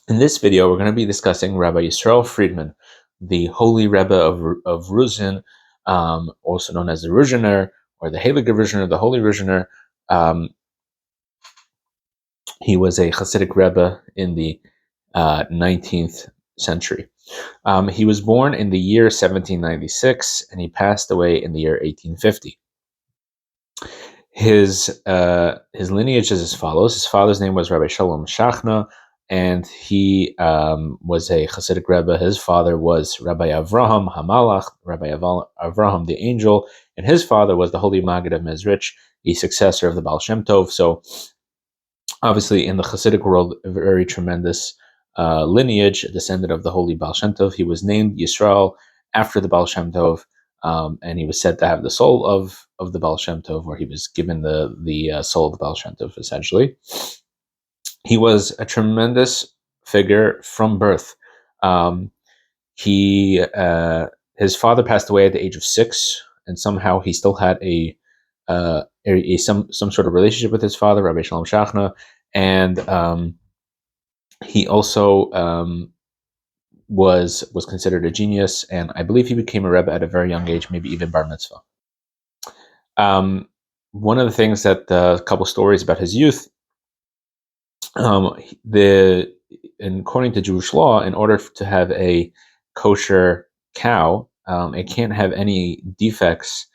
In this video, we're going to be discussing Rabbi Yisroel Friedman, the Holy Rebbe of Ruzhin, also known as the Ruzhiner, or the Holy Ruzhiner, the Holy Ruzhiner. He was a Hasidic Rebbe in the 19th century. He was born in the year 1796, and he passed away in the year 1850. His lineage is as follows. His father's name was Rabbi Shalom Shachna, and he was a Hasidic Rebbe. His father was Rabbi Avraham Hamalach, Rabbi Avraham the Angel, and his father was the Holy Maggid of Mezrich, a successor of the Baal Shem Tov. So, obviously, in the Hasidic world, a very tremendous lineage, a descendant of the Holy Baal Shem Tov. He was named Yisrael after the Baal Shem Tov, and he was said to have the soul of the Baal Shem Tov, or he was given the soul of the Baal Shem Tov, essentially. He was a tremendous figure from birth. His father passed away at the age of 6, and somehow he still had some sort of relationship with his father, Rabbi Shalom Shachna, and he also was considered a genius, and I believe he became a Rebbe at a very young age, maybe even bar mitzvah. One of the things that a couple stories about his youth. According to Jewish law, in order to have a kosher cow, it can't have any defects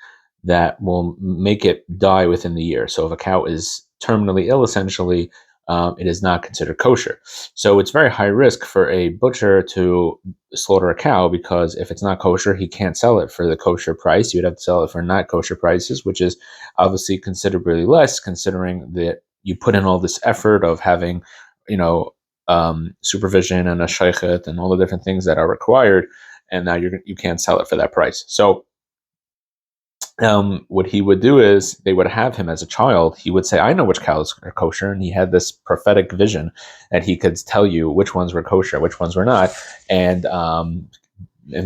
that will make it die within the year. So if a cow is terminally ill, essentially, it is not considered kosher. So it's very high risk for a butcher to slaughter a cow, because if it's not kosher, he can't sell it for the kosher price. You would have to sell it for not kosher prices, which is obviously considerably less, considering that you put in all this effort of having, supervision and a sheichet and all the different things that are required, and now you can't sell it for that price. So what he would do is, they would have him as a child. He would say, I know which cows are kosher. And he had this prophetic vision that he could tell you which ones were kosher, which ones were not. And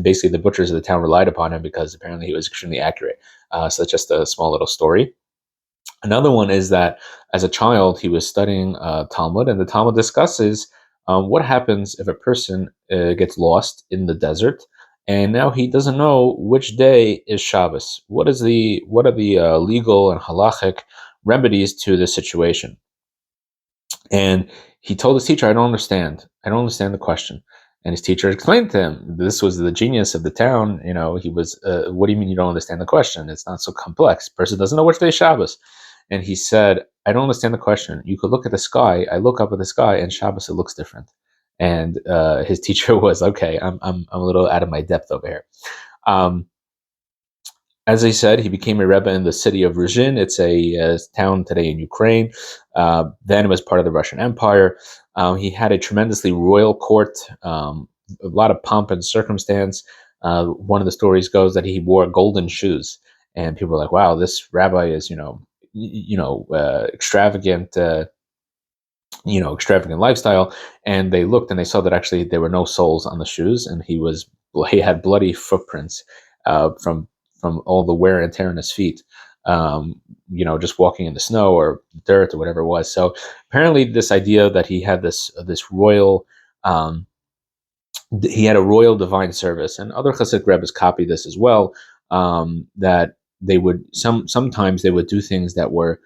basically the butchers of the town relied upon him because apparently he was extremely accurate. So that's just a small little story. Another one is that as a child, he was studying Talmud, and the Talmud discusses what happens if a person gets lost in the desert, and now he doesn't know which day is Shabbos. What are the legal and halachic remedies to this situation? And he told his teacher, I don't understand the question. And his teacher explained to him, this was the genius of the town. He was, what do you mean you don't understand the question? It's not so complex. Person doesn't know which day is Shabbos. And he said, I don't understand the question. You could look at the sky. I look up at the sky, and Shabbos, it looks different. And his teacher was, okay, I'm a little out of my depth over here. As I said, he became a Rebbe in the city of Ruzhin. It's a town today in Ukraine. Then it was part of the Russian Empire. He had a tremendously royal court, a lot of pomp and circumstance. One of the stories goes that he wore golden shoes, and people were like, wow, this rabbi is, extravagant, extravagant lifestyle. And they looked and they saw that actually there were no soles on the shoes, and he had bloody footprints from all the wear and tear on his feet, just walking in the snow or dirt or whatever it was. So apparently this idea that he had this royal, he had a royal divine service, and other Hasidic Rebbes copied this as well, that they would sometimes they would do things that were,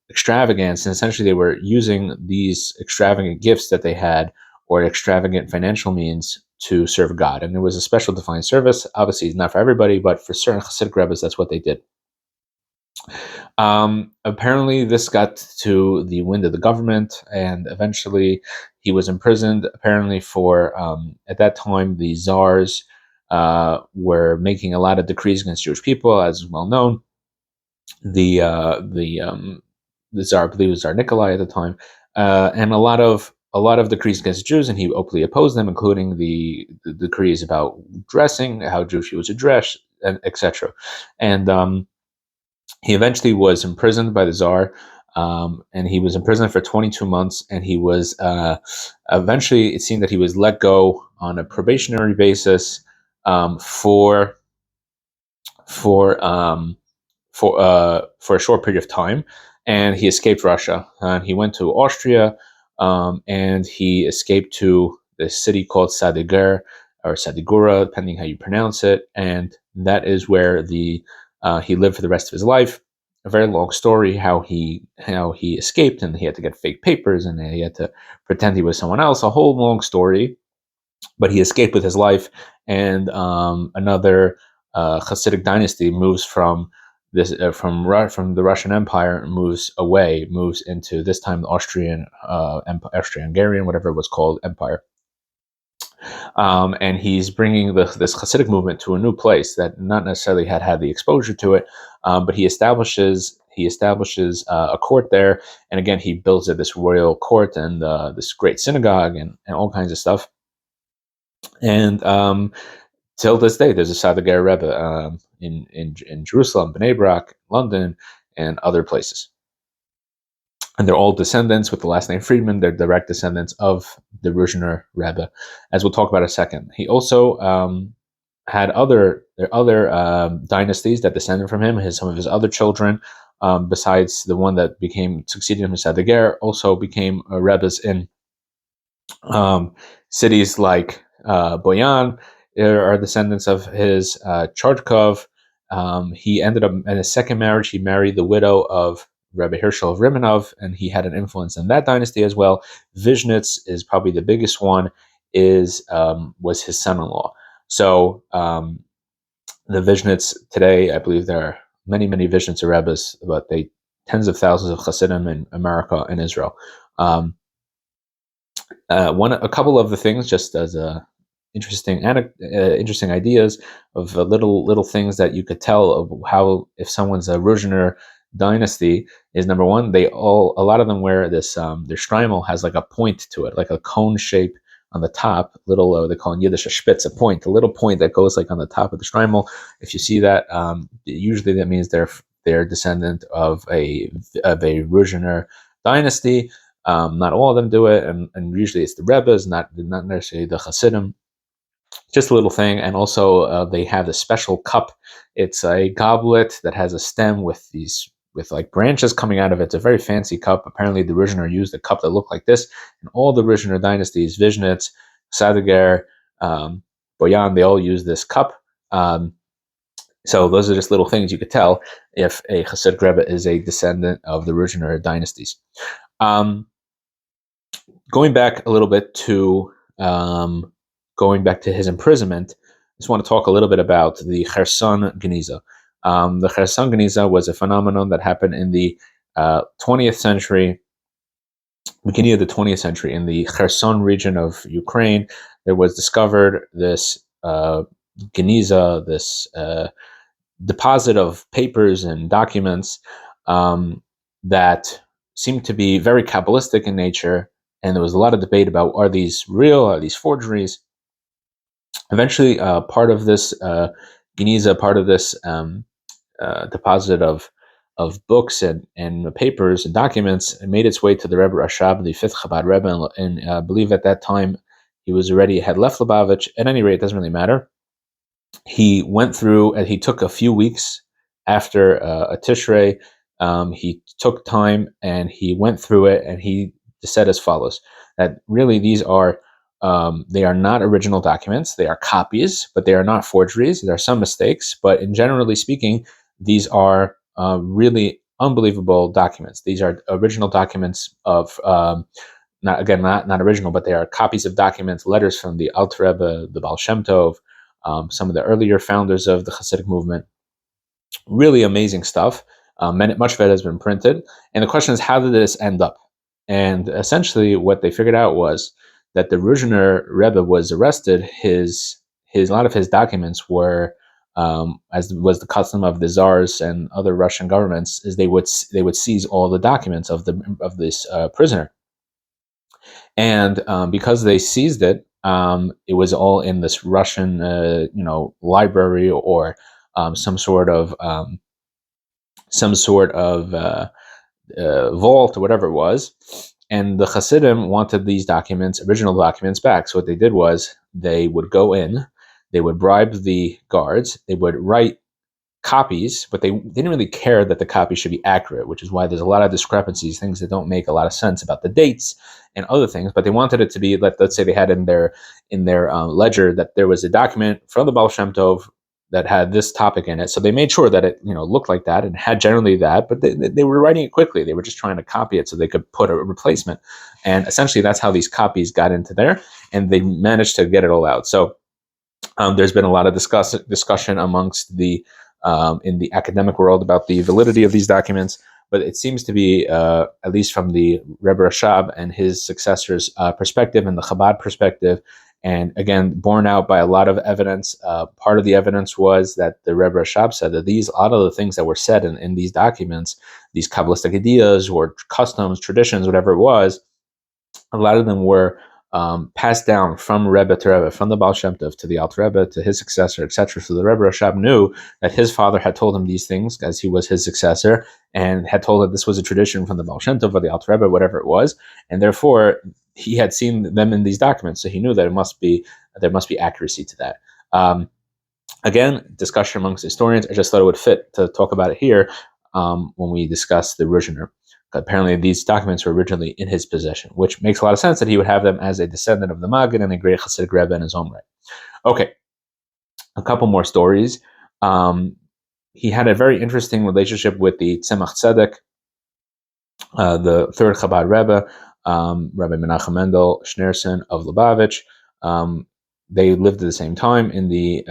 extravagant, and essentially they were using these extravagant gifts that they had, or extravagant financial means, to serve God. And there was a special divine service. Obviously, it's not for everybody, but for certain Hasidic Rebbes, that's what they did. Apparently, this got to the wind of the government, and eventually he was imprisoned. Apparently, for at that time, the czars were making a lot of decrees against Jewish people, as is well known. The Tsar, I believe it was Tsar Nikolai at the time, and a lot of decrees against Jews, and he openly opposed them, including the decrees about dressing, how Jewish people should dress, and etc. And he eventually was imprisoned by the Tsar, and he was imprisoned for 22 months, and he was eventually, it seemed that he was let go on a probationary basis for a short period of time, and he escaped Russia, and he went to Austria, and he escaped to the city called Sadigur or Sadigura, depending how you pronounce it, and that is where he lived for the rest of his life. A very long story how he escaped, and he had to get fake papers, and he had to pretend he was someone else. A whole long story, but he escaped with his life. And another Hasidic dynasty moves from this from the Russian Empire, moves into this time the Austrian-Hungarian, whatever it was called, empire. And he's bringing this Hasidic movement to a new place that not necessarily had the exposure to it, but he establishes a court there, and again he builds this royal court and this great synagogue and all kinds of stuff. And till this day, there's a Sadigur Rebbe in Jerusalem, Bnei Brak, London, and other places. And they're all descendants with the last name Friedman. They're direct descendants of the Ruzhiner Rebbe, as we'll talk about in a second. He also had other dynasties that descended from him. Some of his other children, besides the one that succeeded him in Sadigur, also became Rebbes in cities like Boyan. Are descendants of his Chartkov. He ended up in his second marriage. He married the widow of Rabbi Yisroel Friedman, and he had an influence in that dynasty as well. Vishnitz is probably the biggest one. Was his son-in-law. So the Vishnitz today, I believe there are many Vishnitz Rebbes, but tens of thousands of Hasidim in America and Israel. A couple of the things, just as interesting ideas of little things that you could tell of how, if someone's a Ruzhiner dynasty, is number one, a lot of them wear this their shtreimel has like a point to it, like a cone shape on the top, little they call in Yiddish a spitz, a little point that goes like on the top of the shtreimel. If you see that, usually that means they're descendant of a Ruzhiner dynasty. Not all of them do it, and usually it's the Rebbes, not necessarily the Hasidim. Just a little thing. And also they have a special cup. It's a goblet that has a stem with like branches coming out of it. It's a very fancy cup. Apparently the Ruzhiner used a cup that looked like this, and all the Ruzhiner dynasties, Vishnitz, Sadigur, Boyan, they all use this cup. So those are just little things you could tell if a Hasidic Rebbe is a descendant of the Ruzhiner dynasties. Going back a little bit to his imprisonment, I just want to talk a little bit about the Klevan Geniza. The Klevan Geniza was a phenomenon that happened in the 20th century, beginning of the 20th century, in the Kherson region of Ukraine. There was discovered this Geniza, this deposit of papers and documents that seemed to be very Kabbalistic in nature, and there was a lot of debate about, are these real, are these forgeries? Eventually, part of this Geniza, part of this deposit of books and papers and documents, made its way to the Rebbe Rashab, the fifth Chabad Rebbe, and I believe at that time he had left Lubavitch. At any rate, it doesn't really matter. He went through, and he took a few weeks after a Tishrei. He took time and he went through it, and he said as follows: that really these are they are not original documents. They are copies, but they are not forgeries. There are some mistakes, but in generally speaking, these are really unbelievable documents. These are original documents of not original, but they are copies of documents, letters from the Alter Rebbe, the Baal Shem Tov, some of the earlier founders of the Hasidic movement. Really amazing stuff. Much of it has been printed, and the question is, how did this end up? And essentially, what they figured out was that the Ruzhiner Rebbe was arrested. A lot of his documents were, as was the custom of the czars and other Russian governments, is they would seize all the documents of this prisoner. And because they seized it, it was all in this Russian, library or some sort of vault or whatever it was. And the Hasidim wanted these original documents back. So what they did was they would go in, they would bribe the guards, they would write copies, but they didn't really care that the copy should be accurate, which is why there's a lot of discrepancies, things that don't make a lot of sense about the dates and other things. But they wanted it to be, let's say they had in their ledger that there was a document from the Baal Shem Tov that had this topic in it, so they made sure that it looked like that and had generally that, but they were writing it quickly. They were just trying to copy it so they could put a replacement, and essentially that's how these copies got into there, and they managed to get it all out. So there's been a lot of discussion amongst the in the academic world about the validity of these documents, but it seems to be, at least from the Rebbe Rashab and his successors' perspective and the Chabad perspective, and again, borne out by a lot of evidence. Part of the evidence was that the Rebbe Rashab said that a lot of the things that were said in these documents, these Kabbalistic ideas or customs, traditions, whatever it was, a lot of them were passed down from Rebbe to Rebbe, from the Baal Shem Tov to the Alter Rebbe to his successor, etc. So the Rebbe Rashab knew that his father had told him these things as he was his successor, and had told him this was a tradition from the Baal Shem Tov or the Alter Rebbe, whatever it was, and therefore he had seen them in these documents, so he knew that there must be accuracy to that. Again, discussion amongst historians. I just thought it would fit to talk about it here when we discuss the Ruzhiner. Apparently, these documents were originally in his possession, which makes a lot of sense that he would have them as a descendant of the Maggid and a great Hasidic Rebbe in his own right. Okay, a couple more stories. He had a very interesting relationship with the Tzemach Tzedek, the third Chabad Rebbe, Rabbi Menachem Mendel Schneerson of Lubavitch. They lived at the same time in the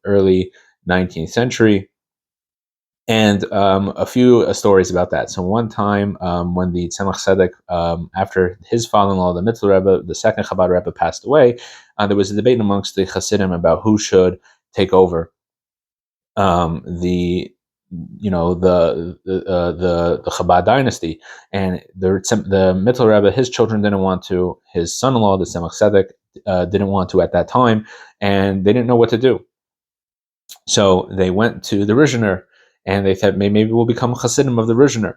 early 19th century. And a few stories about that. So one time when the Tzemach Tzedek, after his father-in-law, the Mitzvah Rebbe, the second Chabad Rebbe, passed away, there was a debate amongst the Hasidim about who should take over the Chabad dynasty. And the Mitzvah Rebbe, his children didn't want to. His son-in-law, the Tzemach Tzedek, didn't want to at that time, and they didn't know what to do. So they went to the Ruzhiner, and they thought maybe we'll become Hasidim of the Ruzhiner.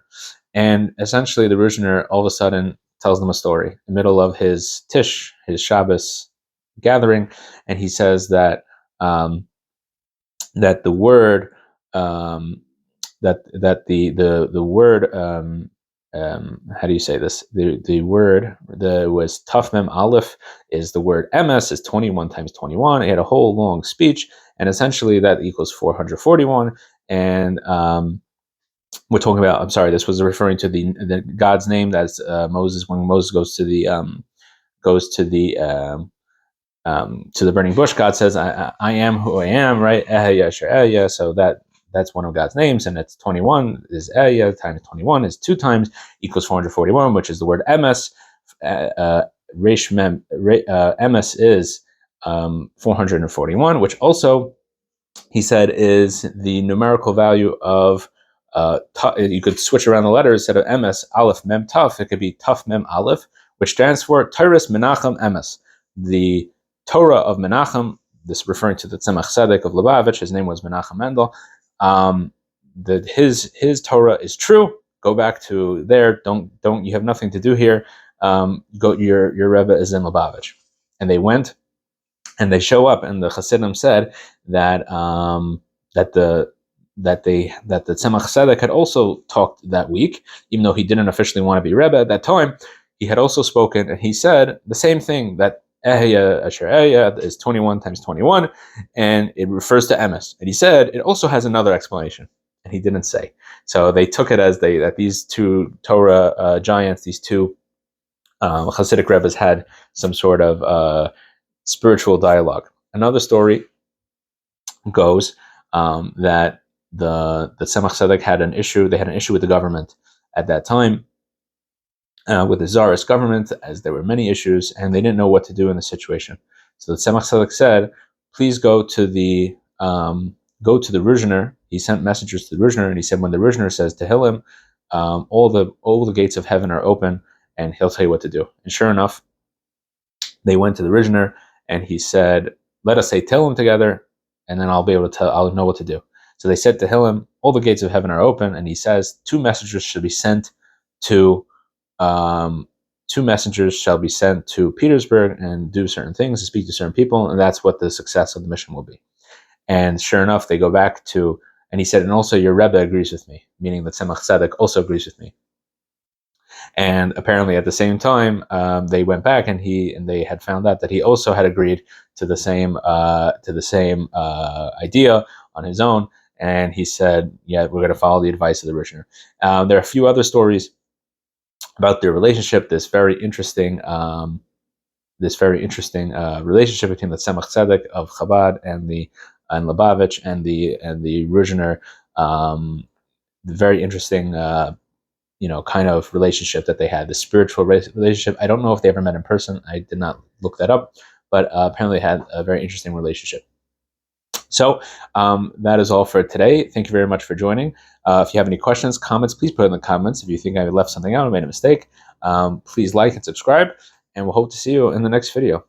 And essentially the Ruzhiner all of a sudden tells them a story in the middle of his Tish, his Shabbos gathering, and he says that that the word the word how do you say this? The word was Taf Mem Aleph is the word MS is 21 times 21. He had a whole long speech, and essentially that equals 441. And we're talking about. I'm sorry. This was referring to the God's name. That's Moses. When Moses goes to the burning bush, God says, "I am who I am." Right? So that's one of God's names, and it's 21 is Ehyeh times 21 is 2 times equals 441, which is the word MS. Resh Mem MS is 441, which also he said is the numerical value of you could switch around the letters. Instead of MS, Aleph, Mem, Taf, it could be Taf, Mem, Aleph, which stands for Torahs Menachem MS. The Torah of Menachem, this referring to the Tzemach Tzedek of Lubavitch, his name was Menachem Mendel. His Torah is true. Go back to there. Don't you have nothing to do here. Your Rebbe is in Lubavitch. And they went, and they show up, and the Hasidim said that the Tzemach Tzedek had also talked that week, even though he didn't officially want to be Rebbe at that time. He had also spoken, and he said the same thing, that Ehyeh Asher Ehyeh is 21 times 21, and it refers to Emes. And he said it also has another explanation, and he didn't say. So they took it as that these two Torah giants, these two Hasidic Rebbes, had some sort of spiritual dialogue. Another story goes that the Tzemach Tzedek had an issue. They had an issue with the government at that time, with the Tsarist government, as there were many issues, and they didn't know what to do in the situation. So the Tzemach Tzedek said, "Please go to the Ruzhiner." He sent messengers to the Ruzhiner, and he said, when the Ruzhiner says Tehillim, all the gates of heaven are open, and he'll tell you what to do. And sure enough, they went to the Ruzhiner, and he said, "Let us say Tehillim together, and then I'll know what to do." So they said to him, all the gates of heaven are open, and he says 2 messengers should be sent to 2 messengers shall be sent to Petersburg and do certain things and speak to certain people, and that's what the success of the mission will be. And sure enough, they go back to, and he said, and also your Rebbe agrees with me, meaning that Tzemach Tzedek also agrees with me. And apparently, at the same time, they went back and they had found out that he also had agreed to the same idea on his own. And he said, "Yeah, we're going to follow the advice of the Ruzhiner." There are a few other stories about their relationship. This very interesting relationship between the Tzemach Tzedek of Chabad and Lubavitch and the Ruzhiner. Very interesting. Kind of relationship that they had, the spiritual relationship. I don't know if they ever met in person. I did not look that up, but apparently they had a very interesting relationship. So that is all for today. Thank you very much for joining. If you have any questions, comments, please put it in the comments. If you think I left something out or made a mistake, please like and subscribe, and we'll hope to see you in the next video.